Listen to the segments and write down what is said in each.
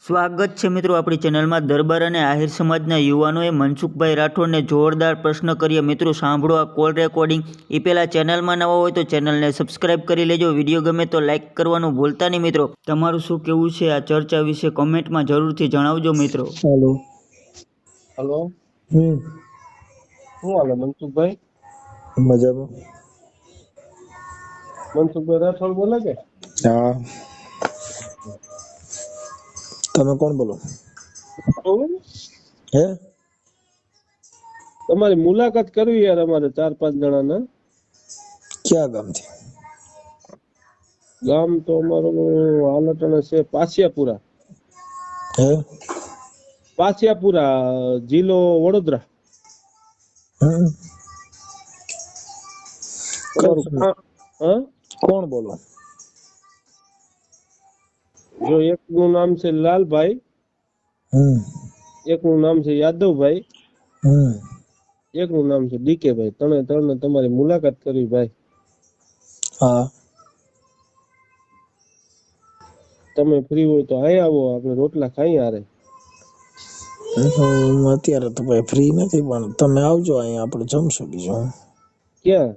સ્વાગત છે મિત્રો આપણી ચેનલમાં। દરબાર અને આહિર સમાજના યુવાનોએ મનસુખભાઈ રાઠોડને જોરદાર પ્રશ્ન કર્યા। મિત્રો સાંભળો આ કોલ રેકોર્ડિંગ। એ પહેલાં ચેનલમાં નવા હોય તો ચેનલને સબસ્ક્રાઇબ કરી લેજો। વિડીયો ગમે તો લાઇક કરવાનું ભૂલતા નહીં મિત્રો। તમારું શું કહેવું છે આ ચર્ચા વિશે કોમેન્ટમાં જરૂરથી જણાવજો મિત્રો। हेलो हेलो हम्म શું હાલે મનસુખભાઈ? मजा में મનસુખભાઈ રાઠોડ બોલે કે? हाँ તમે કોણ બોલો? હે તમારી મુલાકાત કરવી યાર, અમારે 4-5 જણાના। ક્યાં ગામથી? ગામ તો અમારું હાલટણ છે પાસિયાપુરા। હે પાસિયાપુરા, જિલ્લો વડોદરા। હમ તમારું હા? કોણ બોલો? જો એકનું નામ છે લાલભાઈ, એકનું નામ છે યાદવભાઈ, એકનું નામ છે ડીકેભાઈ। ત્રણે તમારી મુલાકાત કરવી ભાઈ। હા તમે ફ્રી હોય તો અહીં આવો, આપણે રોટલા ખાઈ હારે। હું અત્યારે તો ભાઈ ફ્રી નથી, પણ તમે આવજો અહીંયા આપણે જમશું। બીજું ક્યાં?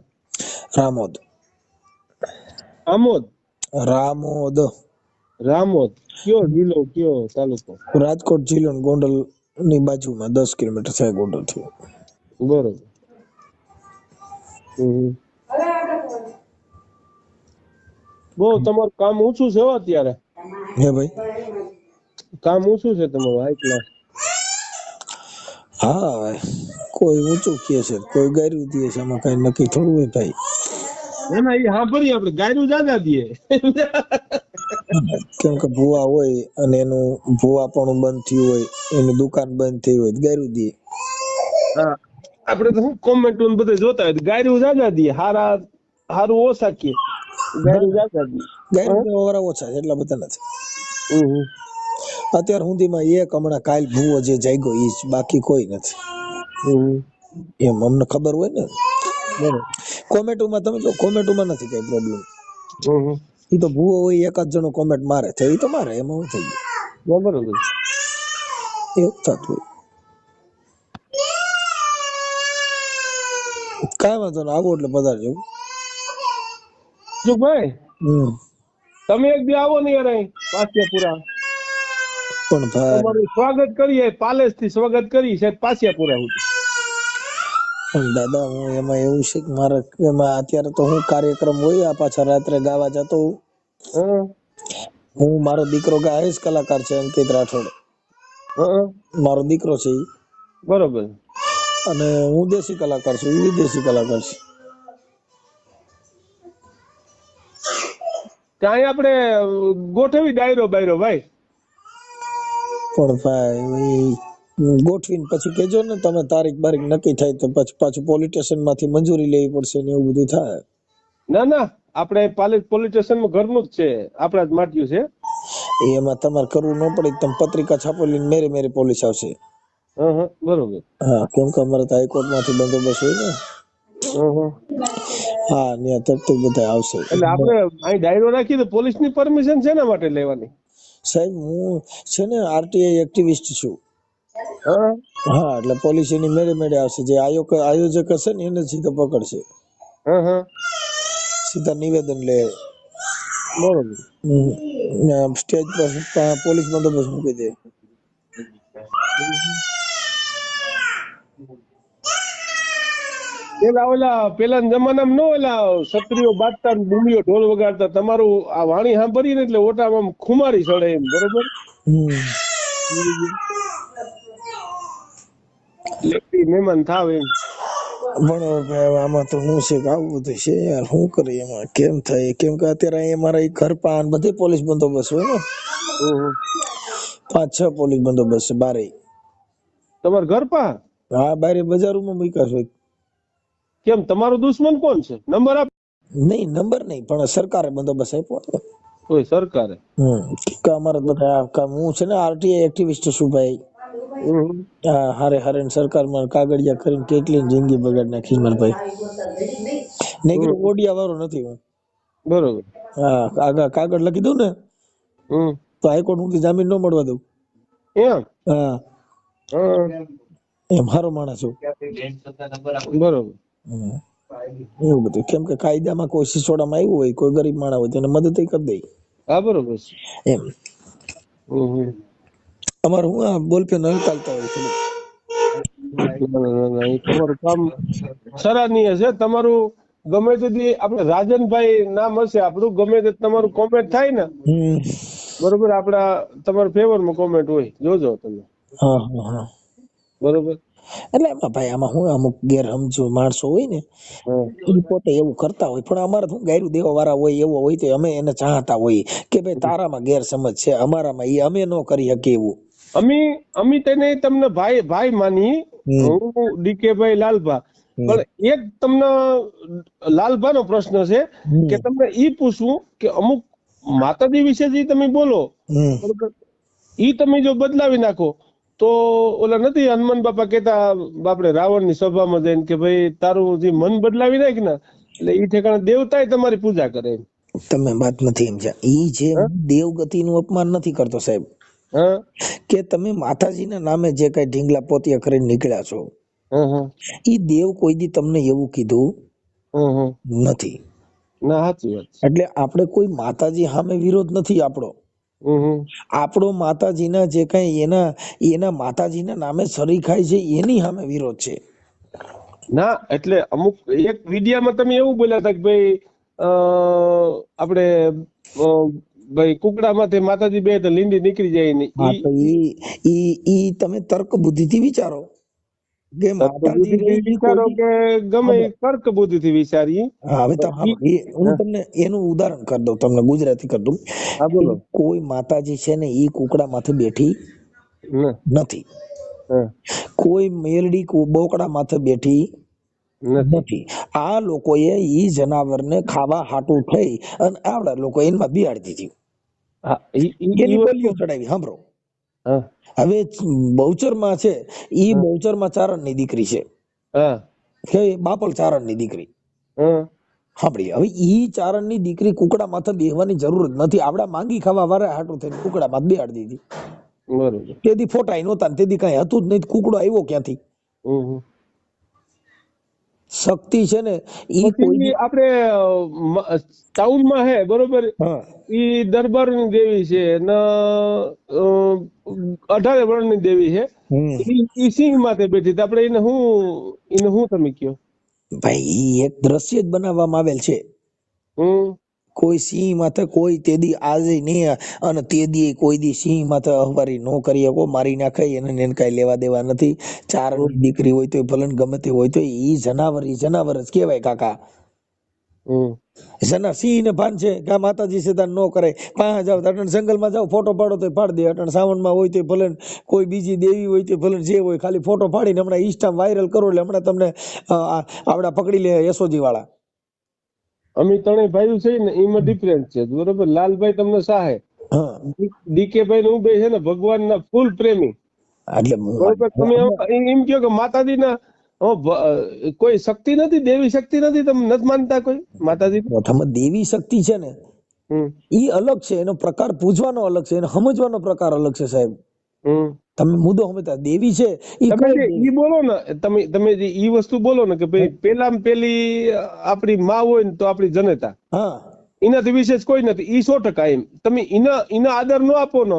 રામોદ આમોદ? રામોદ રામોદ કયો જિલ્લો, કયો તાલુકો? રાજકોટ જિલ્લો ને ગોંડલ ની બાજુમાં 10 કિલોમીટર થાય ગોંડલ થી। બરોબર। બહુ તમારું કામ ઊંચું છે હો અત્યારે। હે ભાઈ? કામ ઊંચું છે તમારું, હાઈ ક્લાસ। હા ભાઈ, કોઈ ઊંચું કહે છે, કોઈ ગાયરું દે છે, એમાં કઈ નક્કી થોડું હોય ભાઈ। ના ના, એ સાંભળીએ આપણે, ગાયરું જાજા દઈએ। કેમ કે ભૂવા હોય અને એનું ભૂવા પણ બંધ થયું હોય, એની દુકાન બંધ થઈ હોય તો ગાયરું દે। હા, આપણે તો શું કોમેન્ટ બધે જોતા હોય, ગાયરું જાજા દઈએ, હારું ઓછા કે ગાયરું જાજા દઈએ। ગાયરું દેવા વાળા ઓછા છે, એટલા બધા નથી। અત્યાર સુધીમાં એક હમણાં કાલ ભૂવો જે જાગ્યો ઈ જ, બાકી કોઈ નથી। એમ અમને ખબર હોય ને। કોમેન્ટોમાં તમે જો, કોમેન્ટોમાં નથી કઈ પ્રોબ્લેમ। ઈ તો ભૂવો હોય, એક જ જણો કોમેન્ટ મારે તો ઈ તો મારે, એમાં હું થઈ ગયું? બરોબર, એવું થતું હોય। કાંઈ વાંધો નહીં, આવો એટલે પધારજો। ભાઈ તમે એક દી આવો ને યાર અહીં પાસિયાપુરા, પણ ભાઈ તમારું સ્વાગત કરીએ, પાલેસ થી સ્વાગત કરી છે પાસિયાપુરા સુધી। પણ દાદા હું એમાં એવું છે કે મારે એમાં અત્યારે તો હું કાર્યક્રમ હોય, આ પાછા રાત્રે ગાવા જતો હું। મારો દીકરો ગાય જ કલાકાર છે, અંકિત રાઠોડ મારો દીકરો છે ઈ। બરોબર। અને હું દેશી કલાકાર છું, ઈ વિદેશી કલાકાર છે। ત્યાં આપણે ગોઠવી ડાયરો બાયરો ભાઈ। પણ ભાઈ ગોઠવીને પછી કેજો ને તમે, તારીખ બારીખ નક્કી થાય તો પછી પાછું પોલીસ સ્ટેશન માંથી મંજૂરી લેવી પડશે ને એવું બધું થાય। ના ના, આપણે પોલીસ સ્ટેશન માં ઘરનું જ છે, આપણા જ માટ્યું છે। એમાં તમારે કરવું ન પડે, તમે પત્રિકા છાપેલી મેરે પોલીસ આવશે। બરોબર। હા, કેમ કે અમારે તો હાઈકોર્ટ માંથી બંદોબસ્ત હોય ને। હા, ત્યાં તરત બધા આવશે। એટલે આપણે અહીં ડાયરો રાખી તો પોલીસ ની પરમિશન શેના માટે લેવાની? સાહેબ હું છે ને આરટીઆઈ એક્ટિવિસ્ટ છું। હા, એટલે પોલીસ એની મેળે આવશે, જે આયોજક હશે ને એને સીધો પકડશે, સીધા નિવેદન લે। બરોબર। સ્ટેજ પર પોલીસ બંદોબસ્ત મૂકી દે। પેલા જમાનામાં ન ઓલા ક્ષત્રિયો બાટતા બુમીઓ ઢોલ વગાડતા, તમારું આ વાણી સાંભળી ને એટલે ઓટામાં ખુમારી ચડે એમ, બરોબર? મહેમાન થાવ એમ। પણ આમાં તો હું છે કે આવું બધું છે યાર, શું કરીએ એમાં, કેમ થાય? કેમ કે અત્યારે અમારા ઘર પાન બધે પોલીસ બંદોબસ્ત હોય ને, 5-6 પોલીસ બંદોબસ્ત છે બારે। તમાર ઘર પા? હા, બારે બજારોમાં મૂક્યા છે। કેમ, તમારો દુશ્મન કોણ છે? નંબર આપ। નહીં, નંબર નહીં, પણ સરકારે બંદોબસ્ત આપ્યો। કોઈ સરકારે? અમારા બધા હું છે ને આરટીઆઈ એક્ટિવિસ્ટ છું ભાઈ। હારે સરકારમાં કાગળિયા કરીને કેટલી જિંદગી બગાડી નાખી મારા ભાઈ। નહીં, ઓડિયા વાળો નથી હું। બરોબર। હા, કાગળ લખી દઉં ને તો હાઈકોર્ટ સુધી જામીન ન મળવા દઉં। એમ હા હા, એમ હારો માણસ છું. બરોબર. હમ. એવું બધું કેમ કે કાયદામાં કોઈ સિસોડામાં આવ્યું હોય કોઈ ગરીબ માણસ હોય તેને મદદ કરી દે હા બરોબર છે. એમ. હમ. અમારે હું આ બોલપેન હલકાલતા હોય થોડું. ના, એ તમારું કામ સરાહનીય છે. તમારું ગમે તેથી આપણે રાજનભાઈ નામ હશે આપણું, ગમે તે તમારું કોમેન્ટ થાય ને હમ. બરોબર, આપડા તમારા ફેવરમાં કોમેન્ટ હોય, જોજો તમે. હા હા હા. બરોબર. એટલે એમાં ભાઈ આમાં હું અમુક ગેરસમજો માણસો હોય ને હા એ પોતે એવું કરતા હોય, પણ અમારે શું ગાયરું દેવા વાળા હોય એવો હોય તો અમે એને ચાહતા હોઈએ કે ભાઈ તારામાં ગેરસમજ છે, અમારામાં એ અમે ન કરી શકીએ એવું. અમી તેને તમને ભાઈ ભાઈ માની, હમ હું ડીકે લાલભા, હમ પણ એક તમને લાલભા નો પ્રશ્ન છે કે હમ તમને ઈ પૂછવું કે અમુક માતાજી વિશે જે તમે બોલો, હમ બરોબર, ઈ તમે જો બદલાવી નાખો તો ઓલા નથી હનુમાન બાપા કેતા બાપડે રાવણ ની સભામાં જઈને કે ભાઈ તારું જે મન બદલાવી નાખ ને એટલે ઈ ઠેકાણે દેવતાય તમારી પૂજા કરે. તમે વાત નથી સમજ્યા. ઈ જે દેવગતિ નું અપમાન નથી કરતો સાહેબ, હા કે તમે માતાજીના નામે જે કઈ ઢીંગલા પોતિયા કરીને નીકળ્યા છો, હા હા ઈ દેવ કોઈ દી તમને એવું કીધું હા. નથી. ના સાચી વાત છે. એટલે આપણે કોઈ માતાજી સામે વિરોધ નથી આપણો. હમ. આપણો માતાજીના જે કઈ એના એના માતાજીના નામે સરી ખાય છે એની સામે વિરોધ છે. ના એટલે અમુક એક વિડિયામાં તમે એવું બોલ્યા હતા કે ભાઈ આપણે ભાઈ કુકડામાંથી માતાજી બે તો લીંડી નીકળી જાય ને હા તો ઈ તમે તર્ક બુદ્ધિ થી વિચારો કે તર્ક માતાજી બુદ્ધિથી રહી ઈ કોઈ વિચારો દી. કે ગમે એ તર્ક બુદ્ધિથી વિચારીએ. હા હવે તમે ઈ- હું હા તમને એનું ઉદાહરણ કરી દઉં, તમને ગુજરાતી કરી દઉં. હા, બોલો. કોઈ માતાજી છે ને ઈ કુકડા માથે બેઠી ના, નથી. હા, કોઈ મેલડી બોકડા માથે બેઠી નથી. નથી. આ લોકોએ ઈ જનાવરને ખાવા હાટું થઈ અને આવડા લોકો એમાં બિહાડી દીધી, હા ઈ એની વસ્તુ. બલિયો ચડાવી. સાંભળો, હા હવે બહુચર માં છે, ઈ હા બહુચર માં ચારણ ની દીકરી છે, હા કે બાપલ ચારણ ની દીકરી. હા સાંભળી, હવે ઈ ચારણ ની દીકરી કુકડા માથે બેહવાની જરૂર જ નથી, આપડા માંગી ખાવા વાળા હાટું થઈને કુકડા માથે બેહાડી દીધી. બરોબર. તેથી ફોટા નહોતા, તેથી કઈ હતું જ નહીં, કુકડો આવ્યો ક્યાંથી? હમ. શક્તિ છે ને ઈ કોઈ પછી દી. આપણે ટાઉનમાં હે બરોબર, હા ઈ દરબારની દેવી છે ને 18 વર્ષની દેવી છે. હમ ઈ સિંહ માથે બેઠી તો આપણે એને હું તમે કયો? ભાઈ ઈ એક દ્રશ્ય જ બનાવવામાં આવેલ છે. હમ. કોઈ સિંહ માથે કોઈ તેદી આજે નહીં, અને તેદી કોઈ દી સિંહ માથે અહવારી નો કરી શકો, મારી નાખે એને કઈ લેવા દેવા નથી. ચારણ ની દીકરી હોય તો ભલે ગમે તે હોય તો ઈ જનાવર જ કેવાય કાકા. હમ. સિંહ ને ભાન છે કે માતાજી છે ન કરે, પાસે જાવ અટણ જંગલમાં જાવ ફોટો પાડો તો પાડી દે, અટણ સાવનમાં હોય તો ભલે, કોઈ બીજી દેવી હોય તો ભલે, જે હોય ખાલી ફોટો પાડીને હમણાં ઇન્સ્ટા વાયરલ કરો એટલે હમણાં તમને આવડા પકડી લે યશોજી વાળા. અમે ત્રણેય ભાઈઓ છે ને એમાં ડિફરન્સ છે બરોબર. લાલભાઈ તમને સાહે, હા ડીકે ભાઈ નું બે છે ને ભગવાનના ફૂલ પ્રેમી એટલે બરોબર. તમે એમ કહો કે માતાજીના કોઈ શક્તિ નથી, દેવી શક્તિ નથી, તમે નથી માનતા કોઈ માતાજી? પ્રથમ દેવી શક્તિ છે ને હમ ઈ અલગ છે, એનો પ્રકાર પૂજવાનો અલગ છે, એનો સમજવાનો પ્રકાર અલગ છે સાહેબ. હમ. તમે મુદ્દો સમજતા, દેવી છે ઈ તમે કઈ જે ઈ દેવી. બોલો ને, તમે જે ઈ વસ્તુ બોલો ને કે ભાઈ પેલામાં પેલી આપણી માં હોય ને તો આપણી જનતા, હા એનાથી વિશેષ કોઈ નથી, ઈ 100% એમ. તમે એના આદર ન આપો ને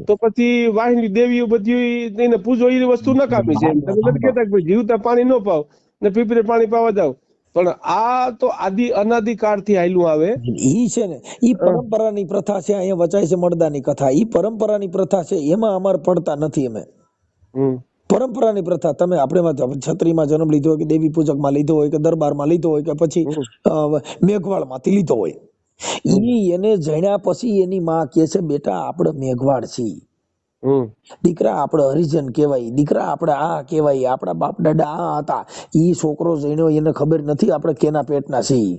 તો પછી વાહિની દેવીઓ બધી એને પૂજો એ વસ્તુ નકામી છે એમ. તમે નથી કહેતા કે ભાઈ જીવતા પાણી ન પાવ ને પીપરે પાણી પાવા જાવ, પણ આ તો અનાદિકાળ થી હાલ્યું આવે. ઈ છે ને ઈ પરંપરાની પ્રથા છે. અહીંયા વચાય છે મળદાની કથા, ઈ પરંપરાની પ્રથા છે, એમાં અમારે પડતા નથી અમે. હમ પરંપરાની પ્રથા, તમે આપણે છત્રીમાં જન્મ લીધો હોય કે દેવી પૂજક માં લીધો હોય કે દરબારમાં લીધો હોય કે પછી હમ મેઘવાળ માંથી લીધો હોય, હમ ઈ એને જણ્યા પછી એની માં કે છે બેટા આપણે મેઘવાળ છીએ, હમ દીકરા આપણે હરિજન કહેવાય, દીકરા આપણે આ કહેવાય, આપણા બાપ દાદા આ હતા. ઈ છોકરો જણ્યો એને ખબર નથી આપણે કેના પેટના છીએ.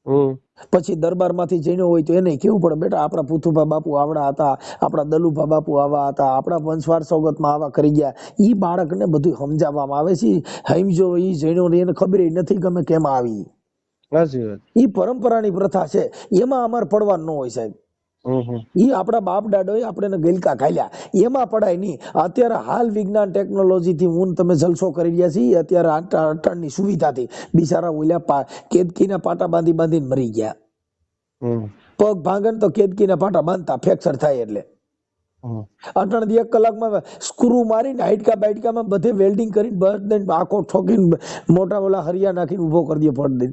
હમ પછી દરબાર માંથી જણ્યો હોય તો એને કેવું પડે બેટા આપણા પુથુભા બાપુ આવડા હતા, આપણા દલુભા બાપુ આવા હતા, આપણા વંશવાર સોગતમાં આવા કરી ગયા. ઈ બાળકને બધું સમજાવવામાં આવે છે. સમજો ઈ જણ્યો એને ખબર નથી કે અમે કેમ આવી. સાચી વાત. ઈ પરંપરાની પ્રથા છે, એમાં અમારે પડવાનું ન હોય સાહેબ. ઈ આપણા બાપ દાદોએ આપણે ગલકા ખાલ્યા, એમાં પડાય નહીં. અત્યારે હાલ વિજ્ઞાન ટેકનોલોજી થી હું તમે જલસો કરી રહ્યા છીએ. અત્યારે અટાણની સુવિધાથી બિચારા ઓલ્યા કેદકીના પાટા બાંધી બાંધીને મરી ગયા. પગ ભાંગન તો કેદકીના પાટા બાંધતા ફ્રેક્ચર થાય એટલે. અટાણ 1 કલાકમાં સ્ક્રૂ મારીને હાઈટકા બાઈટકામાં બધે વેલ્ડિંગ કરીને બધે આખો ઠોકીને મોટા ઓલા હરિયા નાખીને ઉભો કરી દે પડ દે.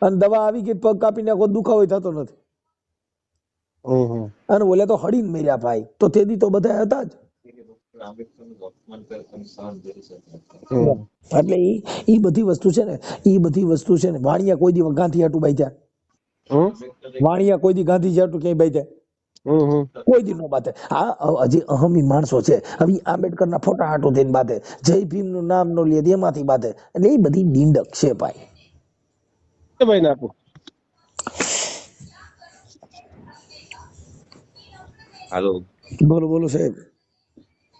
અને દવા આવી ગઈ, પગ કાપી નાખો, દુખાવો થતો નથી. અને ઓલે તો હડીને મર્યા ભાઈ, તો તેદી તો બધા હતા જ. એટલે ઈ બધી વસ્તુ છે ને, ઈ બધી વસ્તુ છે ને. વાણિયા કોઈ દી ગાંધી હાટું બાંધ્યા? વાણિયા કોઈ દી ગાંધીજી હાટું ક્યાંય બાંધ્યા? કોઈ દી નો બાંધે. આ હજી અહમી માણસો છે, હવે આંબેડકર ના ફોટા હાટું થઈને બાંધે, જય ભીમ નું નામ નો લે એમાંથી બાંધે. એટલે એ બધી ડીંડક છે ભાઈ. હાલો, બોલો બોલો સાહેબ.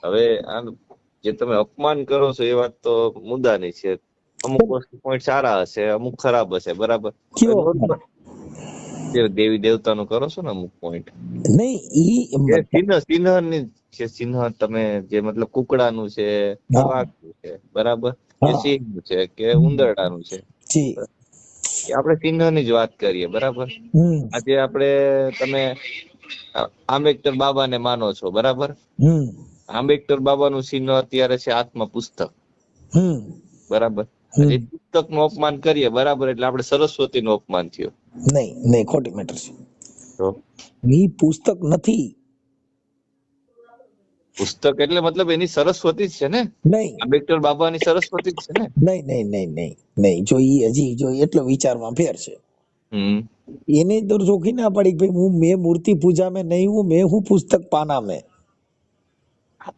હવે આ જે તમે અપમાન કરો છો એ વાત તો મુદ્દાની છે. અમુક વસ્તુ પોઈન્ટ સારા હશે, અમુક ખરાબ હશે, બરાબર. જે દેવી દેવતાનું કરો છો ને અમુક પોઈન્ટ, નહીં ચિહ્ન ની જે ચિહ્ન તમે જે મતલબ કુકડાનું છે, વાઘનું છે, બરાબર, કે સિંહનું છે, કે ઉંદરડાનું છે, આપણે ચિહ્ન ની જ વાત કરીએ, બરાબર. આજે આપણે તમે આંબેડકર બાબાને માનો છો, બરાબર. આંબેડકર બાબાનું ચિહ્ન અત્યારે છે આત્મા પુસ્તક, બરાબર. આજે પુસ્તક નું અપમાન કરીએ, બરાબર, એટલે આપણે સરસ્વતી નું અપમાન થયું. નહીં, ખોટી મેટર છે. તો ઈ પુસ્તક નથી. પુસ્તક એટલે મતલબ એની સરસ્વતી જ છે ને. નહીં, આંબેડકર બાબાની સરસ્વતી જ છે ને. નહીં. જો ઈ હજી જો એટલો વિચારમાં ફેર છે. એને તો ચોખી ના પડી ભાઈ મેં મૂર્તિ પૂજા में नहीं हूँ, मैं हूँ पुस्तक पाना में.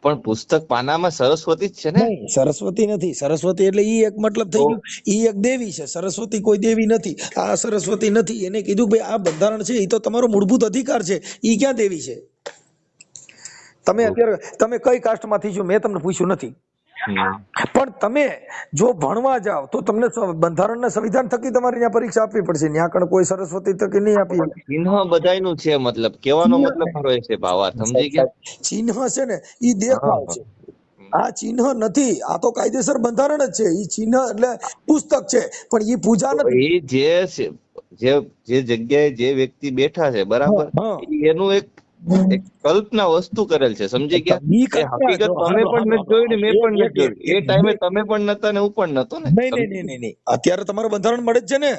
પણ પુસ્તક પાનામાં સરસ્વતી જ છે ને. નહીં, સરસ્વતી નથી. સરસ્વતી એટલે ઈ એક મતલબ થઈ ગયું, ઈ એક દેવી છે. સરસ્વતી કોઈ દેવી નથી. આ સરસ્વતી નથી. એને કીધું ભાઈ આ બંધારણ છે, ઈ તો તમારો મૂળભૂત અધિકાર છે. ઈ ક્યાં દેવી છે? તમે અત્યારે તમે કઈ કાસ્ટમાંથી છો મેં તમને પૂછ્યું નથી, પણ તમે જો ભણવા જાવ તો તમને બંધારણના સંવિધાન થકી તમારે ત્યાં પરીક્ષા આપવી પડશે. ત્યાં કણ કોઈ સરસ્વતી થકી નહીં આપી. ચિહ્ન બધાયનું છે, મતલબ કહેવાનો મતલબ મારો એ છે ભાવા, સમજી ગયા? ચિહ્ન છે ને ઈ દેખાવ છે, આ ચિહ્ન નથી. આ તો કાયદેસર બંધારણ જ છે. ઈ ચિહ્ન એટલે પુસ્તક છે, પણ ઈ પૂજા નથી. એ જે જગ્યાએ જે વ્યક્તિ બેઠા છે, બરાબર, એનું એક કલ્પના વસ્તુ કરેલ છે, સમજી ગયા? હકીકત તમે પણ નથી જોઈ ને મેં પણ નથી જોયું. એ ટાઈમે તમે પણ નતા ને હું પણ નતો ને. નહીં. અત્યારે તમારું બંધારણ મળે જ છે ને.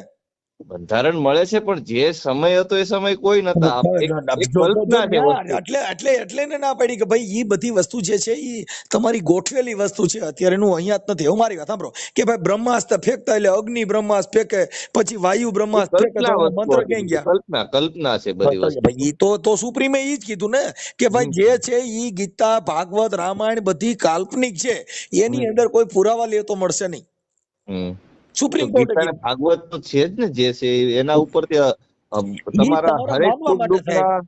બંધારણ મળે છે, પણ જે સમય હતો એ સમય કોઈ નતા. કલ્પના છે. એટલે ને ના પડી કે ભાઈ ઈ બધી વસ્તુ જે છે ઈ તમારી ગોઠવેલી વસ્તુ છે. અત્યારે નું અહીંયા જ નથી. મારી વાત સાંભળો કે ભાઈ બ્રહ્માસ્ત્ર ફેંકતા એટલે અગ્નિ બ્રહ્માસ્ત્ર ફેંકે, પછી વાયુ બ્રહ્માસ્ત્ર ફેંકે, મંત્ર ક્યાં ગયા? કલ્પના છે બધી વસ્તુ. ઈ તો સુપ્રીમે ઈ જ કીધું ને કે ભાઈ જે છે ઈ ગીતા, ભાગવત, રામાયણ બધી કાલ્પનિક છે. એની અંદર કોઈ પુરાવા લે તો મળશે નહીં. સુપ્રીમ કોર્ટ ભાગવત તો છે જ ને, જે છે એના ઉપરથી તમારા હરેક દુઃખના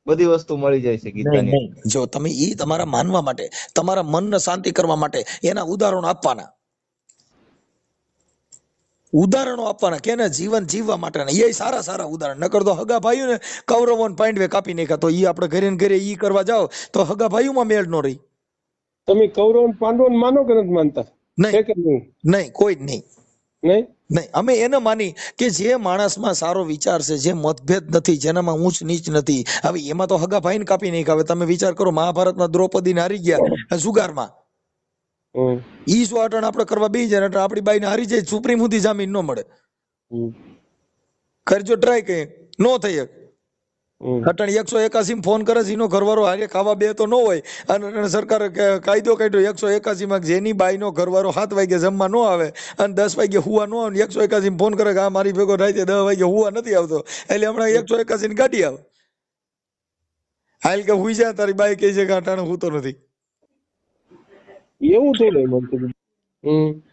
બધી વસ્તુ મળી જાય છે ગીતાની. જો તમે ઈ તમારા માનવા માટે, તમારા મનને શાંતિ કરવા માટે એના ઉદાહરણો આપવાના, કેને જીવન જીવવા માટે એ સારા ઉદાહરણ. નકર તો હગા ભાઈઓ ને કૌરવો ને પાંડવે કાપી નાખ્યા, તો ઈ આપણે ઘરે ને ઘરે ઈ કરવા જાવ તો હગા ભાઈઓમાં મેળ નો રહી. તમે કૌરવ પાંડવો માનો કે નથી માનતા? નહીં, કોઈ નહીં. અમે એને માની કે જે માણસમાં સારો વિચાર છે, જે મતભેદ નથી, જેનામાં ઊંચ નીચ નથી. હવે એમાં તો હગા ભાઈને કાપી નહીં. હવે તમે વિચાર કરો, મહાભારતમાં દ્રૌપદીને હારી ગયા જુગારમાં, ઈ શું અટણ આપણે કરવા બેસી જાય, આપણી બાઈને હારી જાય, સુપ્રીમ સુધી જામીન ન મળે. કરજો ટ્રાય, કઈ નો થઈ. અટણ 181 ફોન કરે છે, એનો ઘરવાળો હારે ખાવા બે તો ન હોય, અને સરકાર કાયદો કાઢ્યો 181 માં જેની બાઈ નો ઘરવાળો 7 વાગે જમવા ન આવે અને 10 વાગે હુવા ન આવે, 181 ફોન કરે કે આ મારી ભેગો રાતે 10 વાગે હુવા નથી આવતો, એટલે હમણાં 181 ની ગાડી આવે, હાલ કે હુઈ જાય, તારી બાઈ કહે છે કે અટાણે હું તો નથી. એવું થોડું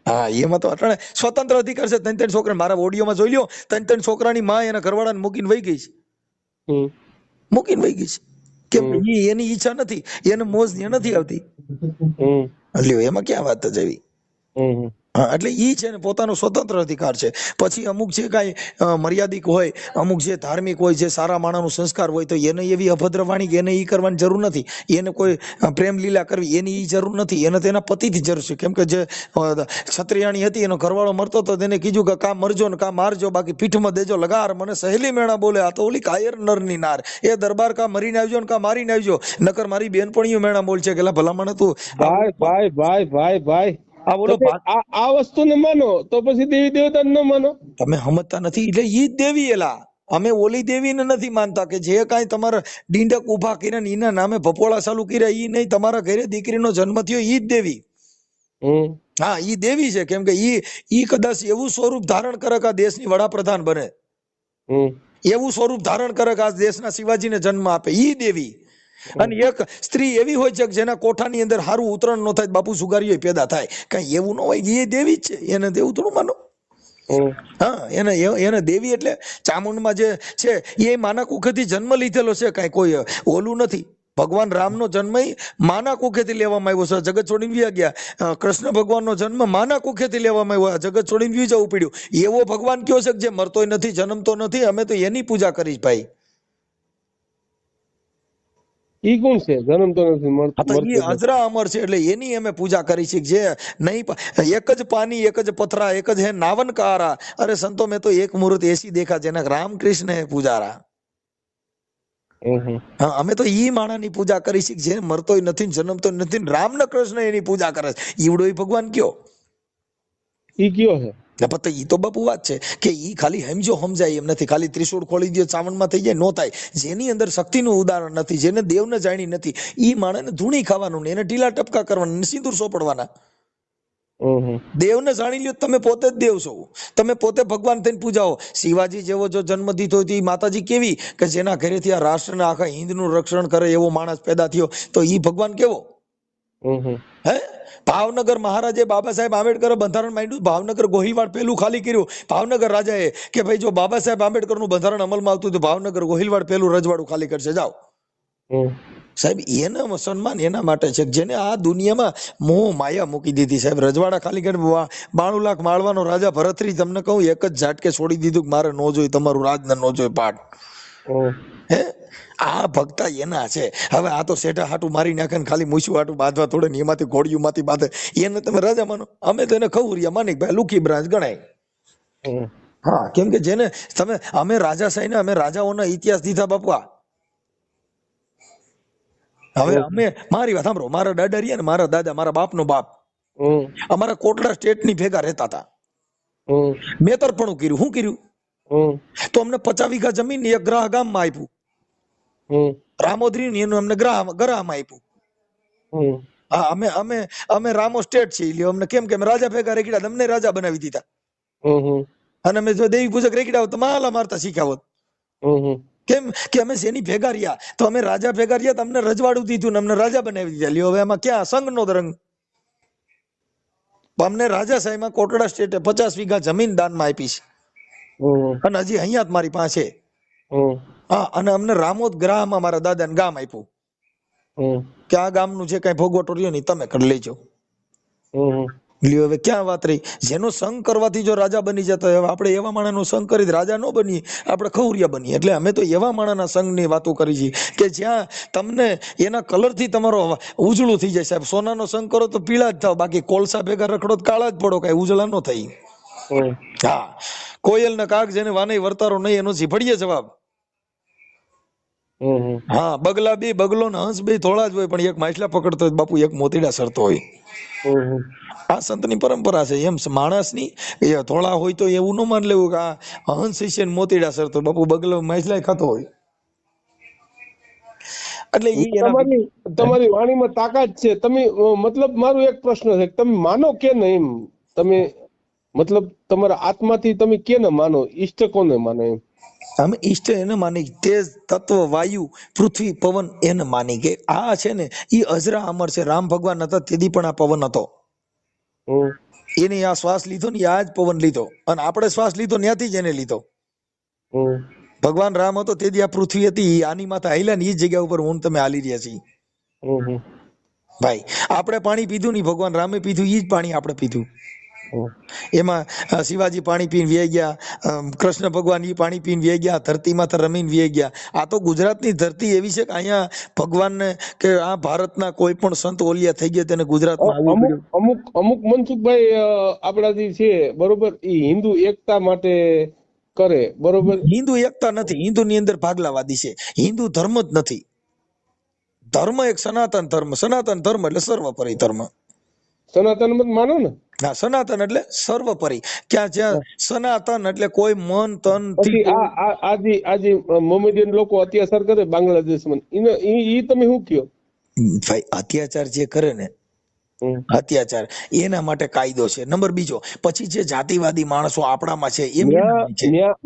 હા, એમાં તો અટાણે સ્વતંત્ર અધિકાર છે. 3 છોકરા, મારા ઓડિયોમાં જોઈ લ્યો, 3 છોકરાની માં એના ઘરવાળાને મૂકીને વહી ગઈ છે. કે એની ઈચ્છા નથી, એને મોજ નથી આવતી. એમાં ક્યાં વાત જવી? હા, એટલે ઈ છે ને પોતાનો સ્વતંત્ર અધિકાર છે. પછી અમુક જે કાંઈ મર્યાદિક હોય, અમુક જે ધાર્મિક હોય, જે સારા માણસનો સંસ્કાર હોય, તો એને એવી અભદ્ર વાણી કે એને ઈ કરવાની જરૂર નથી. એને કોઈ પ્રેમ લીલા કરવી એની ઈ જરૂર નથી. એને તેના પતિથી જરૂર છે. કેમ કે જે ક્ષત્રિયાણી હતી એનો ઘરવાળો મરતો તો તેને કીધું કે કા મરજો ને કા મારજો, બાકી પીઠમાં દેજો લગાર. મને સહેલી મેણા બોલે, આ તો ઓલી કાયર નરની નાર, એ દરબાર કા મરીને આવજો ને કા મારીને આવજો, નકર મારી બેનપણીઓ મેણા બોલ છે. કે ભલામણ તું ભાઈ આ બોલો તમે આ વસ્તુને માનો તો પછી દેવી દેવતા ન માનો. તમે સમજતા નથી. એટલે ઈ જ દેવી એલા. અમે ઓલી દેવીને નથી માનતા કે જે કાંઈ તમારા ડીંડક ઉભા કર્યા ને એના નામે ભપોળા ચાલુ કર્યા, ઈ નહીં. તમારા ઘરે દીકરીનો જન્મ થયો ઈ જ દેવી. હા, ઈ દેવી છે. કેમ કે ઈ કદાચ એવું સ્વરૂપ ધારણ કરે કે આ દેશની વડાપ્રધાન બને, એવું સ્વરૂપ ધારણ કરે કે આ દેશના શિવાજીને જન્મ આપે, ઈ દેવી. અને એક સ્ત્રી એવી હોય છે કે જેના કોઠાની અંદર સારું ઉતરણ ન થાય, બાપુ સુગારીઓ પેદા થાય, કઈ એવું ન હોય. એ દેવી જ છે. એને દેવું થોડું માનો. હા, એને દેવી એટલે ચામુંડમાં જે છે એ માના કુખેથી જન્મ લીધેલો છે. કઈ કોઈ ઓલું નથી. ભગવાન રામનો જન્મ માના કુખેથી લેવામાં આવ્યો છે. જગત છોડીને વ્યા ગયા. કૃષ્ણ ભગવાનનો જન્મ માના કુખેથી લેવામાં આવ્યો. જગત છોડીને વ્યું જવું પડ્યું. એવો ભગવાન કયો છે કે જે મરતોય નથી, જન્મતો નથી. અમે તો એની પૂજા કરીશ ભાઈ. ઈ કોણ છે? જન્મતો નથી, અજરા અમર છે. એટલે એની અમે પૂજા કરી છે. જે નહીં એક જ પાની, એક જ પથરા, એક જ હે નાવન કારા. અરે સંતો, મેં તો એક મુહૂર્ત એસી દેખા જેના રામકૃષ્ણ હે પૂજારા. હા, અમે તો ઈ માણાની પૂજા કરી છે જે મરતોય નથી, જન્મતો નથી. રામ ને કૃષ્ણ એની પૂજા કરે છે. ઈવડો ભગવાન કયો? ઈ કયો છે? ઈ તો બાપુ વાત છે કે ઈ ખાલી સમજો સમજાય એમ નથી. ખાલી ત્રિશૂળ ખોલી દે ચાવણમાં થઈ જાય, નો થાય. જેની અંદર શક્તિનું ઉદાહરણ નથી, જેને દેવને જાણી નથી, ઈ માણસને ધૂણી ખાવાનું ને એને ઢીલા ટપકા કરવાના, સિંદૂર સોપડવાના. દેવને જાણી લ્યો. તમે પોતે જ દેવ છો. તમે પોતે ભગવાન થઈને પૂજાઓ. શિવાજી જેવો જો જન્મ દીધો તો માતાજી કેવી કે જેના ઘરેથી આ રાષ્ટ્રના આખા હિન્દનું રક્ષણ કરે એવો માણસ પેદા થયો, તો ઈ ભગવાન કેવો? હે, ભાવનગર મહારાજે બાબા સાહેબ આંબેડકર બંધારણ માંડ્યું. ભાવનગર ગોહિલવાડ પેલું ખાલી કર્યું. ભાવનગર રાજાએ કે ભાઈ જો બાબા સાહેબ આંબેડકરનું બંધારણ અમલમાં આવતું તો ભાવનગર ગોહિલવાડ પેલું રજવાડું ખાલી કરશે, જાઓ. સાહેબ, એના સન્માન એના માટે છે જેને આ દુનિયામાં મોહ માયા મૂકી દીધી. સાહેબ, રજવાડા ખાલી કરી 92 લાખ માળવાનો રાજા ભરતરી, તમને કહું, એક જ ઝાટકે છોડી દીધું કે મારે નો જોઈ તમારું રાજ ને નો જોઈ પાઠ. હે, આ ભક્તા એના છે. હવે આ તો શેઠા હાટું મારી નાખે ને ખાલી મૂછું હાટું બાંધવા તોડે ને એમાંથી ઘોડિયું માંથી બાંધે, એને તમે રાજા માનો. અમે તો એને ખવરિયા માની ભાઈ, લુકી બ્રાન્ચ ગણાય. હા, કેમ કે જેને તમે અમે રાજાશાહી ને અમે રાજાઓના ઇતિહાસ દીધા બાપા. હવે અમે મારી વાત સાંભળો. મારા દાદા રહ્યા ને, મારા દાદા, મારા બાપનો બાપ, અમારા કોટડા સ્ટેટ ની ભેગા રહેતા હતા. મેતરપણું કર્યું. શું કર્યું? તો અમને 50 વીઘા જમીન એક ગ્રાહ ગામમાં આપ્યું. રામોદરી એનું અમને ગ્રાહમાં આપ્યું. હા, અમે રામો સ્ટેટ છે લ્યો. અમને કેમ કે રાજા ભેગા રેકડા, અમને રાજા બનાવી દીધા. અને અમે જો દેવી પૂજક રેકડા હોત તો માલા મારતા શીખ્યા હોત. કેમ કે અમે શેની ભેગા રહ્યા? તો અમે રાજા ભેગા રહ્યા, તો અમને રજવાડું દીધું ને અમને રાજા બનાવી દીધા. લ્યો, હવે એમાં ક્યાં સંઘનો રંગ? અમને રાજાશાહીમાં કોટડા સ્ટેટે 50 વીઘા જમીન દાનમાં આપી છે. અને હજી અહીંયા જ મારી પાસે. હા, અને અમને રામોદ ગ્રામમાં મારા દાદાને ગામ આપ્યું કે આ ગામનું જે કઈ ભોગવટો રહ્યો ને તમે કરી લેજો. લ્યો, હવે ક્યાં વાત રહી? જેનો સંગ કરવાથી જો રાજા બની જતા હોય, આપણે એવા માણસનો સંગ કરી રાજા ન બનીએ, આપણે ખવરિયા બનીએ. એટલે અમે તો એવા માણસના સંઘની વાતો કરી છે કે જ્યાં તમને એના કલરથી તમારો ઉજળું થઈ જાય. સાહેબ, સોનાનો સંગ કરો તો પીળા જ થાવ, બાકી કોલસા ભેગા રખડો તો કાળા જ પડો, કઈ ઉજળા ન થઈ. હા, કોયલ ના કાગ જેને વાને વર્તારો નહીં, એનો ઝીફડીએ જવાબ. હા, બગલા બે, બગલો ને હંસ બે થોડા જ હોય, પણ એક માછલા પકડતો હોય બાપુ, એક મોતીડા સરતો હોય. આ સંતની પરંપરા છે. એમ માણસની એ થોડા હોય તો એવું ન માન લેવું કે આ હંસ છે ને મોતીડા સરતો. બાપુ, બગલો માછલા ખાતો હોય. એટલે તમારી વાણીમાં તાકાત છે. તમે મતલબ, મારું એક પ્રશ્ન છે, તમે માનો કે નહીં? તમે મતલબ તમારા આત્માથી તમે કેને માનો? ઈષ્ટ કોને માનો? એમ અમે ઈષ્ટ એને માની, તેજ તત્વ, વાયુ, પૃથ્વી, પવન એને માની કે આ છે ને ઈ અજરા અમર છે. રામ ભગવાન હતા તેથી પણ આ પવન હતો. એને આ શ્વાસ લીધો ને આ જ પવન લીધો, અને આપણે શ્વાસ લીધો ત્યાંથી જ એને લીધો. ભગવાન રામ હતો તેથી આ પૃથ્વી હતી. આની માથે હાલ્યા ને એ જગ્યા ઉપર હું તમે હાલી રહ્યા છીએ ભાઈ. આપણે પાણી પીધું નહીં, ભગવાન રામે પીધું, એ જ પાણી આપણે પીધું. એમાં શિવાજી પાણી પીને વ્યાઈ ગયા, કૃષ્ણ ભગવાન ઈ પાણી પીને વ્યાઈ ગયા, ધરતી માથે રમીને વ્યાઈ ગયા. આ તો ગુજરાતની ધરતી એવી છે કે અહીંયા ભગવાનને કે આ ભારતના કોઈ પણ સંત ઓલિયા થઈ ગયા તેને ગુજરાતમાં આવવું અમુક પડ્યું. અમુક અમુક મનસુખભાઈ આપણા જે છે બરોબર, એ હિન્દુ એકતા માટે કરે બરોબર. હિન્દુ એકતા નથી, હિન્દુની અંદર ભાગલાવાદી છે. હિન્દુ ધર્મ જ નથી. ધર્મ એક સનાતન ધર્મ. સનાતન ધર્મ એટલે સર્વોપરી ધર્મ. સનાતન મત માનો ને. હા, સનાતન એટલે સર્વોપરી. ક્યાં જ્યાં સનાતન એટલે કોઈ મન તન પછી આજે મોમેડિયન લોકો અત્યાચાર કરે બાંગ્લાદેશમાં, ઈ તમે શું કયો? ભાઈ અત્યાચાર જે કરે ને, અત્યાચાર એના માટે કાયદો છે. નંબર બીજો, પછી જે જાતિવાદી માણસો આપણામાં છે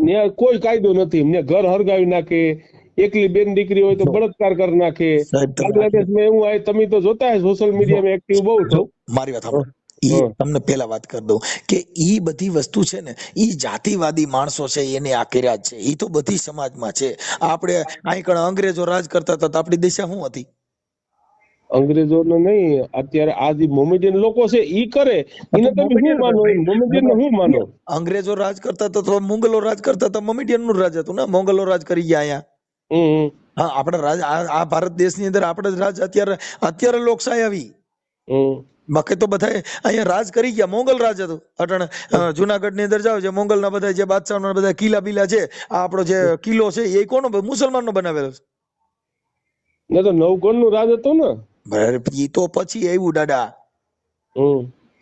ન્યા કોઈ કાયદો નથી. એમને ઘર હરગાવી નાખે, એકલી બેન દીકરી હોય તો બળાત્કાર કરી નાખે. બાંગ્લાદેશમાં એવું આવે, તમે તો જોતા હે સોશિયલ મીડિયામાં એક્ટિવ બહુ છો. મારી વાત સાંભળો, તમને પેલા વાત કરી દઉં કે ઈ બધી વસ્તુ છે ને, ઈ જાતિવાદી માણસો છે એને આ કર્યા છે. ઈ તો બધી સમાજમાં છે. આપણે અહીં અંગ્રેજો રાજ કરતા હતા તો આપણી દિશા શું હતી? અંગ્રેજો ને નહીં, અત્યારે આ જે મોમેડિયન લોકો છે ઈ કરે, એને તમે શું માનો? મોમેડિયન ને શું માનો? અંગ્રેજો રાજ કરતા હતા તો મુગલો રાજ કરતા હતા, મોમેડિયન નું રાજ હતું ને. મોગલો રાજ કરી ગયા અહીંયા. હા, આપણા રાજ આ ભારત દેશની અંદર આપણે રાજ અત્યારે લોકશાહી આવી. બાકી તો બધા અહીંયા રાજ કરી ગયા. મોગલ રાજ હતું. અટણ જુનાગઢ ની અંદર જાવ, જે મોગલ ના બધા જે બાદશાહ ના બધા કિલ્લા બિલા છે, આ આપણો જે કિલ્લો છે એ કોનો? મુસલમાન નો બનાવેલો છે. તો નવગણ નું રાજ હતું ને. ઈ તો પછી આવ્યું દાદા.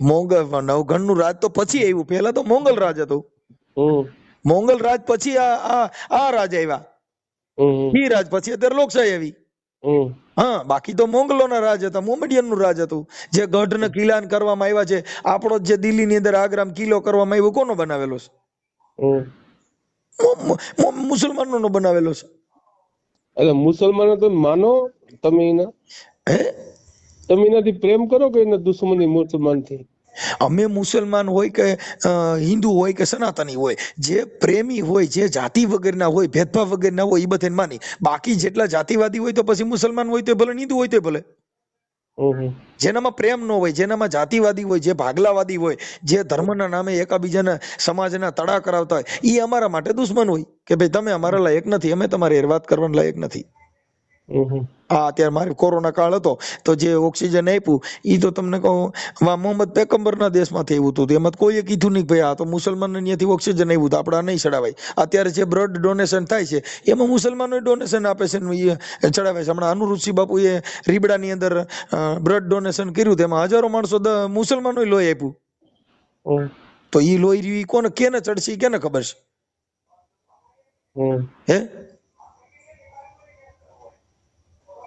મોગલ નવગણ નું રાજ તો પછી આવ્યું. પેલા તો મોગલ રાજ હતું. મોગલ રાજ પછી આ રાજ આવ્યા. ઈ રાજ પછી અત્યારે લોકશાહી આવી. હા, બાકી તો મોગલો ના રાજ હતા, મોમેડિયન નું રાજ હતું. જે ગઢ ને કિલ્લા કરવામાં આવ્યા છે, આપણો જે દિલ્હી ની અંદર આગ્રામ કિલ્લો કરવામાં આવ્યો, કોનો બનાવેલો છે? મુસલમાનો નો બનાવેલો છે. એટલે મુસલમાનો તો માનો તમે એના, તમે એનાથી પ્રેમ કરો કે એના દુશ્મની મુસલમાન થી? અમે મુસલમાન હોય કે હિન્દુ હોય કે સનાતની હોય, જે પ્રેમી હોય, જે જાતિ વગરના હોય, ભેદભાવ વગરના હોય, એ બધાને માની. બાકી જેટલા જાતિવાદી હોય તો પછી મુસલમાન હોય તો ભલે, હિન્દુ હોય તો ભલે. જેનામાં પ્રેમ ન હોય, જેનામાં જાતિવાદી હોય, જે ભાગલાવાદી હોય, જે ધર્મના નામે એકાબીજાના સમાજના તડા કરાવતા હોય, એ અમારા માટે દુશ્મન હોય કે ભાઈ તમે અમારા લાયક નથી, અમે તમારી વાત કરવાના લાયક નથી. અત્યારે મારે કોરોના કાળ હતો તો જે ઓક્સિજન આપ્યું એ તો તમને કહું, મોહમ્મદ પેગમ્બર ના દેશમાંથી આવ્યું હતું. એમાં કોઈએ કીધું નહીં ભાઈ આ તો મુસલમાન ત્યાંથી ઓક્સિજન આવ્યું હતું, આપણે નહીં ચડાવાય. અત્યારે જે બ્લડ ડોનેશન થાય છે એમાં મુસલમાનો ડોનેશન આપે છે, ચડાવે છે. હમણાં અનુરુચિ બાપુએ રીબડાની અંદર બ્લડ ડોનેશન કર્યું, તેમાં હજારો માણસો મુસલમાનો લોહી આપ્યું. તો એ લોહી રહ્યું કોને કેને ચડશે કેને ખબર છે? હે,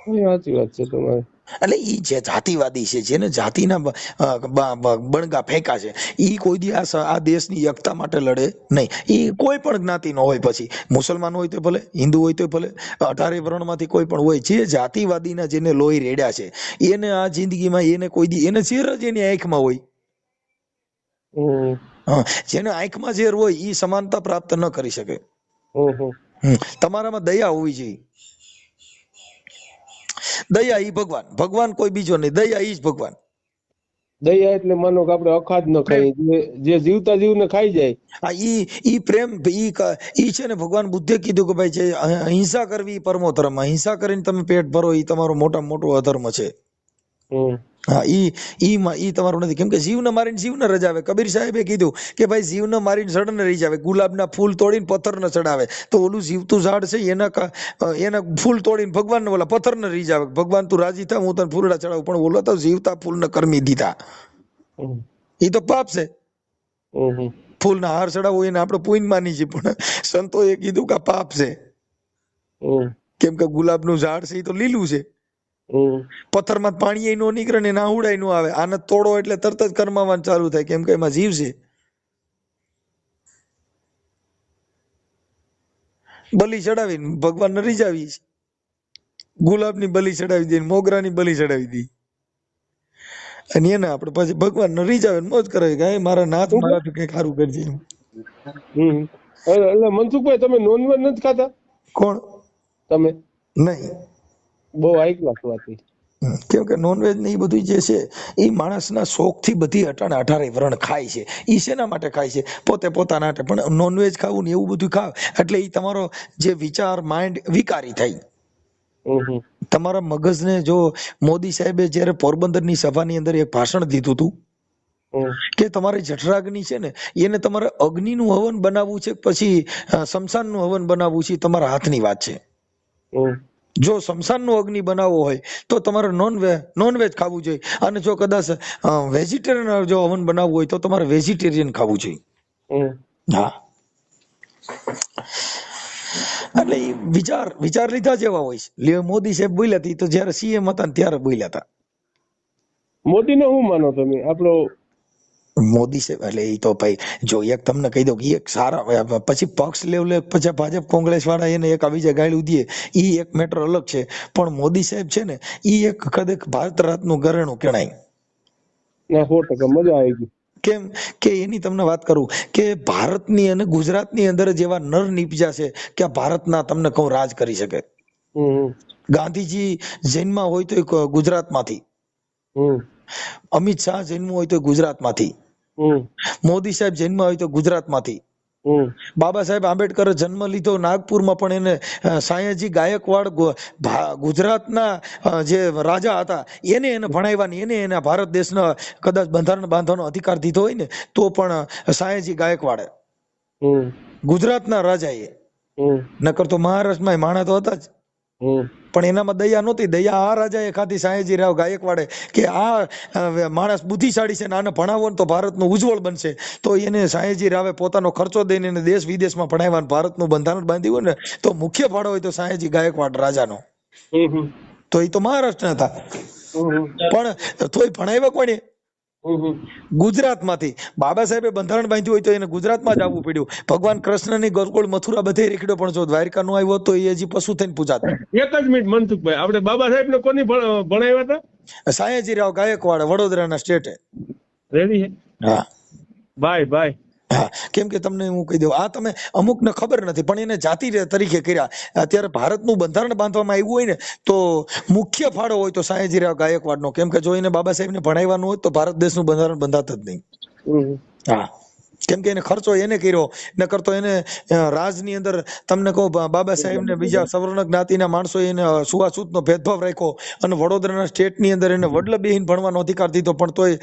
સાચી વાત છે તમારી. એટલે ઈ જે જાતિવાદી છે, જેને જાતિના બણગા ફેંકા છે, ઈ કોઈ દી આ દેશની એકતા માટે લડે નહીં. ઈ કોઈ પણ જ્ઞાતિનો હોય, પછી મુસલમાન હોય તો ભલે, હિન્દુ હોય તો ભલે, 18 વર્ણમાંથી કોઈ પણ હોય. જે જાતિવાદીના જેને લોહી રેડ્યા છે એને આ જિંદગીમાં એને કોઈ દી એને ઝેર જ એની આંખમાં હોય. જેને આંખમાં ઝેર હોય ઈ સમાનતા પ્રાપ્ત ન કરી શકે. તમારામાં દયા હોવી જોઈએ. દયા ઈ ભગવાન, ભગવાન કોઈ બીજો નહીં, દયા ઈ જ ભગવાન. દયા એટલે માનો કે આપણે અખાદ ન ખાઈએ, જે જીવતા જીવને ખાઈ જાય. આ ઈ પ્રેમ, ઈ છે ને ભગવાન બુદ્ધે કીધું કે ભાઈ જે હિંસા કરવી પરમો ધર્મ. હિંસા કરીને તમે પેટ ભરો ઈ તમારો મોટામાં મોટો અધર્મ છે. હા, ઈ તમારું નથી. કેમ કે જીવને મારીને જીવને રજાવે. કબીર સાહેબે કીધું કે ભાઈ જીવને મારીને જડને રહી જાવે. ગુલાબના ફૂલ તોડીને પથ્થરને ચડાવે તો ઓલું જીવતું ઝાડ છે એના ફૂલ તોડીને ભગવાનને ઓલા પથ્થરને રહી જાવે. ભગવાન તું રાજી થા, હું તને ફૂલડા ચડાવું. પણ ઓલો તો જીવતા ફૂલને કરમી દીધા. ઈ તો પાપ છે. ફૂલના હાર ચડાવવો એને આપણે પુણ્ય માની છીએ, પણ સંતોએ કીધું કે પાપ છે. કેમ કે ગુલાબનું ઝાડ છે એ તો લીલું છે. પથ્થરમાં પાણી નો નીકળે ને ના ઉડાય નો આવે. આને તોડો એટલે તરત જ કરમાવાનું ચાલુ થાય, કેમ કે એમાં જીવ છે. બલી ચડાવીને ભગવાન ને રીઝાવી. ગુલાબની બલી ચડાવી દે, મોગરાની બલી ચડાવી દી, અને એને આપણે પછી ભગવાન ને રીઝાવે મોજ કરાવી કે મારા નાથ મારાથી કઈક સારું કરજે. એટલે મનસુખભાઈ તમે નોનવેજ નથી ખાતા? કોણ? તમે નહીં. બહુ હાઈ ક્લાસ વાત. કેમ કે નોનવેજ ને એ બધું જે છે એ માણસના શોખથી બધી 18 વ્રણ ખાય છે. એ શેના માટે ખાય છે? પોતે પોતાના માટે. પણ નોનવેજ ખાવું ને એવું બધું ખાવ એટલે એ તમારો જે વિચાર માઇન્ડ વિકારી થાય. તમારા મગજને જો મોદી સાહેબે જયારે પોરબંદરની સભાની અંદર એક ભાષણ દીધું હતું કે તમારે જઠરાગ્નિ છે ને એને તમારે અગ્નિનું હવન બનાવવું છે પછી શમશાનનું હવન બનાવવું છે, તમારા હાથની વાત છે. જો શમશાનનું અગ્નિ બનાવવો હોય તો તમારે નોનવેજ ખાવું જોઈએ, અને જો કદાચ વેજીટેરિયન જો હવન બનાવવું હોય તો તમારે વેજીટેરિયન ખાવું જોઈએ. હા, એટલે એ વિચાર લીધા જેવા હોય છે. મોદી સાહેબ બોલ્યા હતા તો જયારે સીએમ હતા ને ત્યારે બોલ્યા હતા. મોદીને શું માનો તમે? આપણો મોદી સાહેબ એટલે એ તો ભાઈ જો એક તમને કહી દઉં કે એક સારા પછી પક્ષ લેવલે પછી ભાજપ કોંગ્રેસ વાળા એને એક આવી જાય ગાળ્યું દે એ એક મેટર અલગ છે. પણ મોદી સાહેબ છે ને એ એક કદાચ ભારત રત્નનું ઘરેણું કહેવાય. 100% મજા આવી ગઈ. કેમ કે એની તમને વાત કરું કે ભારતની અને ગુજરાતની અંદર જેવા નર નીપજા છે કે આ ભારતના તમને કહું રાજ કરી શકે. ગાંધીજી જન્મા હોય તો ગુજરાતમાંથી, અમિત શાહ જન્મ હોય તો ગુજરાતમાંથી, મોદી સાહેબ જન્મ હોય તો ગુજરાતમાંથી, બાબા સાહેબ આંબેડકરે જન્મ લીધો નાગપુરમાં પણ એને સાયાજી ગાયકવાડ ગુજરાતના જે રાજા હતા એને ભણાવ્યા, એને એના ભારત દેશના કદાચ બંધારણ બાંધવાનો અધિકાર દીધો હોય ને તો પણ સાયાજી ગાયકવાડે ગુજરાતના રાજાએ, નકર તો મહારાષ્ટ્રમાં માણા તો હતા જ પણ એનામાં દયા નહોતી. દયા આ રાજાએ ખાધી સાયાજી રાવ ગાયકવાડે કે આ માણસ બુદ્ધિશાળી છે ને આને ભણાવો ને તો ભારતનું ઉજ્જવળ બનશે. તો એને સાયાજી રાવે પોતાનો ખર્ચો દઈને એને દેશ વિદેશમાં ભણાવ્યા, ભારતનું બંધારણ બાંધ્યું ને તો મુખ્ય ફાળો હોય તો સાયાજી ગાયકવાડ રાજાનો. તો એ તો મહારાષ્ટ્ર હતા પણ તોય ભણાવ્યા કોને? ગુજરાતમાંથી. બાબા સાહેબે બંધારણ બાંધ્યું હોય તો એને ગુજરાતમાં જ આવવું પડ્યું. ભગવાન કૃષ્ણની ગોકુળ મથુરા બધે રેખડ્યો પણ જો દ્વારકા નો આવ્યો તો એ હજી પશુ થઈને પૂજાતા. એક જ મિનિટ મનસુખભાઈ, આપણે બાબા સાહેબ ને કોની ભણાવ્યા હતા? સાયાજી રાવ ગાયકવાડ, વડોદરાના સ્ટેટે. રેડી છે? હા બાય. હા, કેમ કે તમને હું કહી દઉં, આ તમે અમુક ને ખબર નથી પણ એને જાતિ તરીકે કર્યા. અત્યારે ભારતનું બંધારણ બાંધવામાં આવ્યું હોય ને તો મુખ્ય ફાળો હોય તો સાયાજી રાવ ગાયકવાડનો. કેમ કે જો એને બાબા સાહેબને ભણાવવાનું હોત તો ભારત દેશનું બંધારણ બંધાત જ નહીં. હા, કેમ કે એને ખર્ચો એને કર્યો, નકર તો એને રાજની અંદર તમને કહું બાબા સાહેબ ને બીજા સવર્ણ જ્ઞાતિના માણસો એને છૂઆછૂતનો ભેદભાવ રાખ્યો અને વડોદરાના સ્ટેટની અંદર એને વડલબેહીન ભણવાનો અધિકાર દીધો. પણ તોય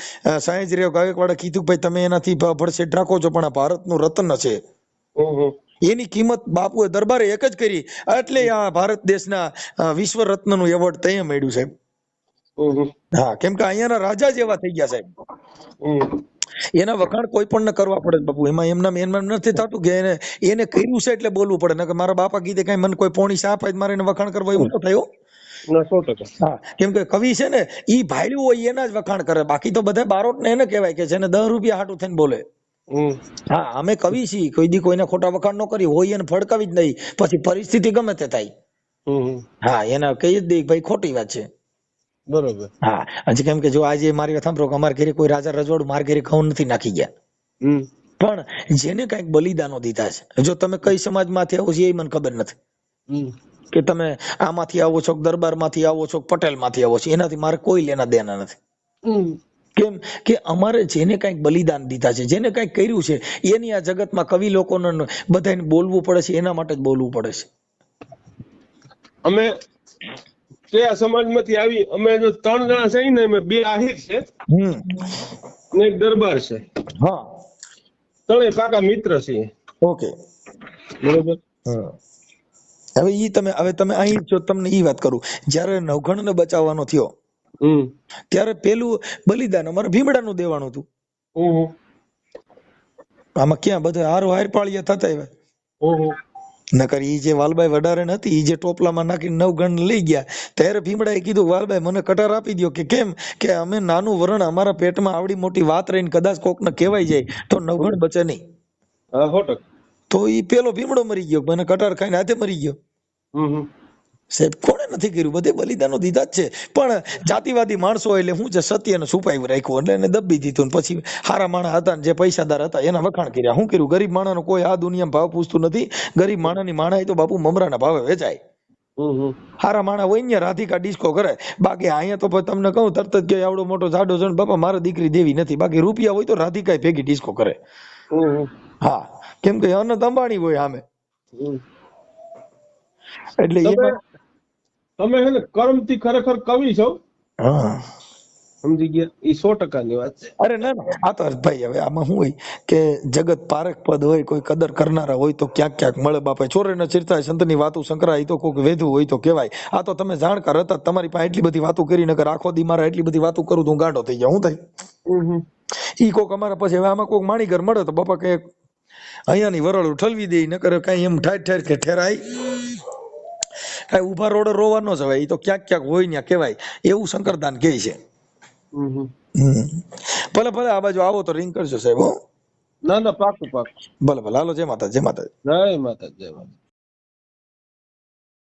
સાયાજી રાવ ગાયકવાડે કીધું ભાઈ તમે એનાથી ભડસેટ રાખો છો પણ આ ભારતનું રત્ન છે. એની કિંમત બાપુએ દરબારે એક જ કરી એટલે આ ભારત દેશના વિશ્વ રત્નનું એવોર્ડ તૈયાર મળ્યું સાહેબ. હા, કેમ કે અહીંયાના રાજા જેવા થઈ ગયા સાહેબ. એના વખાણ કોઈ પણ ન કરવા પડે બાપુ. એમાં એમના નથી થતું કે એને કર્યું છે એટલે બોલવું પડે. નકર મારા બાપા કીધે કઈ મને કોઈ પોણી સાપ જ મારે એને વખાણ કરવા એવું ન થયો. હા, કેમ કે કવિ છે ને ઈ ભાડ્યું હોય એના જ વખાણ કરે, બાકી તો બધા બારોટ ને એને કહેવાય કે જેને 10 રૂપિયા હાટું થઈને બોલે. હા, અમે કવિ છીએ, કોઈ દી કોઈને ખોટા વખાણ ન કરી હોય એને ફડકાવી જ નહીં, પછી પરિસ્થિતિ ગમે તે થાય. હા, એના કહી જ દે ભાઈ ખોટી વાત છે. બરોબર. હા, હજી કેમ કે જો આજે મારી વાત સાંભળો કે અમારા ઘરે કોઈ રાજા રજવાડું મારા ઘરે ઘઉં નથી નાખી ગયા, પણ જેને કઈક બલિદાનો દીધા છે. જો તમે કઈ સમાજમાંથી આવો છો એ મને ખબર નથી કે તમે આમાંથી આવો છો, દરબાર માંથી આવો છો, પટેલ માંથી આવો છો, એનાથી મારે કોઈ લેના દેના નથી. કેમ કે અમારે જેને કઈક બલિદાન દીધા છે, જેને કઈક કર્યું છે એની આ જગતમાં કવિ લોકોને બધાને બોલવું પડે છે, એના માટે જ બોલવું પડે છે. અમે તે સમાજમાંથી આવી, અમે જો 3 જણા છે ને, અમે 2 આહિર છે ને એક દરબાર છે. હા, ત્રણેય કાકા મિત્ર છે. ઓકે, બરોબર. હવે તમે અહીં જો તમને ઈ વાત કરું, જયારે નવઘણ ને બચાવવાનો થયો ત્યારે પેલું બલિદાન અમારે ભીમડાનું દેવાનું હતું. આમાં ક્યાં બધા હારો હાર પાળિયા થતા એવા. નકર ઈ જે વાલભાઈ વડારે નથી, ઈ જે ટોપલામાં નાખીને 9 ગણ લઈ ગયા ત્યારે ભીમડાએ કીધું વાલભાઈ મને કટાર આપી દો. કે કેમ કે અમે નાનું વરણ, અમારા પેટમાં આવડી મોટી વાત રહીને કદાચ કોકને કહેવાય જાય તો 9 ગણ બચે નહીં. તો ઈ પેલો ભીમડો મરી ગયો, મને કટાર ખાઈને હાથે મરી ગયો. સાહેબ કોણે નથી કર્યું? બધે બલિદાનો દીધા જ છે, પણ જાતિવાદી માણસો એટલે હું છે સત્યને છુપાવી રાખ્યું એટલે એને દબી દીધું. પછી હારા માણસ હતા ને જે પૈસાદાર હતા એના વખાણ કર્યા. શું કર્યું? ગરીબ માણસનો કોઈ આ દુનિયામાં ભાવ પૂછતું નથી. ગરીબ માણસની માણાઈ તો બાપુ મમરાના ભાવે વેચાય. હારા માણા હોય ને રાધિકા ડિસ્કો કરે, બાકી અહીંયા તો પછી તમને કહું તરત જ કે આવડો મોટો જાડો છે ને બાપા મારે દીકરી દેવી નથી, બાકી રૂપિયા હોય તો રાધિકા ભેગી ડિસ્કો કરે. હા, કેમ કે અનંત અંબાણી હોય સામે. એટલે તમે હે ને કર્મથી ખરેખર કવિ છો. હા, સમજી ગયા, એ 100% ની વાત છે. અરે ના ના, આ તો ભાઈ હવે આમાં શું હોય કે જગત પારક પદ હોય, કોઈ કદર કરનારા હોય તો ક્યાંક ક્યાંક મળે. બાપા ચોરે ન ચીરતા સંતની વાતો સંકરાય તો કોઈક વેધું હોય તો કહેવાય. આ તો તમે જાણકાર હતા, તમારી પાસે એટલી બધી વાતો કરી, નકર આખો દી મારા એટલી બધી વાતો કરું તો હું ગાંડો થઈ જાઉં. શું થાય ઈ કોક અમારા પછી હવે આમાં કોઈક માણીગર મળે તો બાપા કે અહીંયાની વરળ ઠલવી દે, નકર કઈ એમ ઠેર ઠેર કે ઠેરાય કઈ ઉભા રોડે રોવા ન જવાય. એ તો ક્યાંક ક્યાંક હોય ને કહેવાય, એવું શંકરદાન કહે છે. ભલે ભલે આ બાજુ આવો તો રિંગ કરજો સાહેબ. ના ના, પાકું પાકું. ભલે ભલે, હાલો, જય માતા, જય માતા, જય માતા, જય માતા.